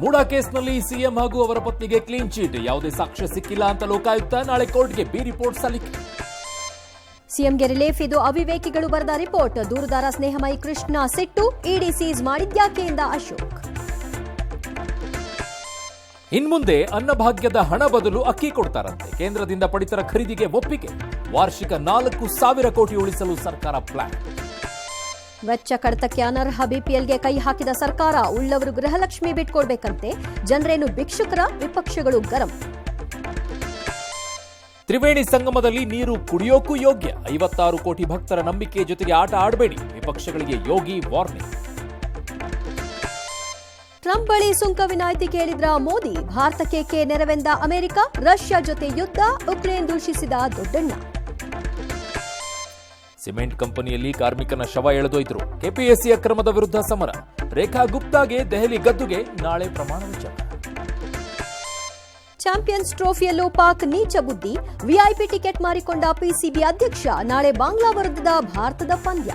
ಮೂಡಾ ಕೇಸ್ನಲ್ಲಿ ಸಿಎಂ ಹಾಗೂ ಅವರ ಪತ್ನಿಗೆ ಕ್ಲೀನ್ ಚೀಟ್, ಯಾವುದೇ ಸಾಕ್ಷ್ಯ ಸಿಕ್ಕಿಲ್ಲ ಅಂತ ಲೋಕಾಯುಕ್ತ. ನಾಳೆ ಕೋರ್ಟ್ಗೆ ಬಿ ರಿಪೋರ್ಟ್ ಸಲ್ಲಿಕೆ. ಸಿಎಂಗೆ ರಿಲೀಫ್, ಇದು ಅವಿವೇಕಿಗಳು ಬರೆದ ರಿಪೋರ್ಟ್. ದೂರುದಾರ ಸ್ನೇಹಮಯಿ ಕೃಷ್ಣ ಸಿಟ್ಟು, ಇಡಿ ಸೀಸ್ ಮಾಡಿದ್ಯಾಕೆಯಿಂದ ಅಶೋಕ್. ಇನ್ಮುಂದೆ ಅನ್ನಭಾಗ್ಯದ ಹಣ ಬದಲು ಅಕ್ಕಿ ಕೊಡ್ತಾರಂತೆ. ಕೇಂದ್ರದಿಂದ ಪಡಿತರ ಖರೀದಿಗೆ ಒಪ್ಪಿಗೆ. ವಾರ್ಷಿಕ 4,000 ಕೋಟಿ ಉಳಿಸಲು ಸರ್ಕಾರ ಪ್ಲಾನ್. ವೆಚ್ಚ ಕಡಿತಕ್ಕೆ ಅನರ್ಹ ಬಿಪಿಎಲ್ಗೆ ಕೈ ಹಾಕಿದ ಸರ್ಕಾರ. ಉಳ್ಳವರು ಗೃಹಲಕ್ಷ್ಮಿ ಬಿಟ್ಕೊಡ್ಬೇಕಂತೆ. ಜನರೇನು ಭಿಕ್ಷುಕರ? ವಿಪಕ್ಷಗಳು ಗರಂ. ತ್ರಿವೇಣಿ ಸಂಗಮದಲ್ಲಿ ನೀರು ಕುಡಿಯೋಕ್ಕೂ ಯೋಗ್ಯ. 56 ಕೋಟಿ ಭಕ್ತರ ನಂಬಿಕೆ ಜೊತೆಗೆ ಆಟ ಆಡಬೇಡಿ. ವಿಪಕ್ಷಗಳಿಗೆ ಯೋಗಿ ವಾರ್ನಿಂಗ್. ಟ್ರಂಪ್ ಬಳಿ ಸುಂಕ ವಿನಾಯಿತಿ ಕೇಳಿದ್ರ ಮೋದಿ. ಭಾರತಕ್ಕೆ ನೆರವೆಂದ ಅಮೆರಿಕ. ರಷ್ಯಾ ಜೊತೆ ಯುದ್ಧ, ಉಕ್ರೇನ್ ದೂಷಿಸಿದ ದೊಡ್ಡಣ್ಣ. ಸಿಮೆಂಟ್ ಕಂಪನಿಯಲ್ಲಿ ಕಾರ್ಮಿಕನ ಶವ ಎಳೆದೊಯ್ದರು. ಕೆಪಿಎಸ್ಸಿ ಅಕ್ರಮದ ವಿರುದ್ಧ ಸಮರ. ರೇಖಾ ಗುಪ್ತಾಗೆ ದೆಹಲಿ ಗದ್ದುಗೆ. ನಾಳೆ ಪ್ರಮಾಣ ವಚನ. ಚಾಂಪಿಯನ್ಸ್ ಟ್ರೋಫಿಯಲ್ಲೂ ಪಾಕ್ ನೀಚ ಬುದ್ಧಿ. ವಿಐಪಿ ಟಿಕೆಟ್ ಮಾರಿಕೊಂಡ ಪಿಸಿಬಿ ಅಧ್ಯಕ್ಷ. ನಾಳೆ ಬಾಂಗ್ಲಾ ವಿರುದ್ಧದ ಭಾರತದ ಪಂದ್ಯ.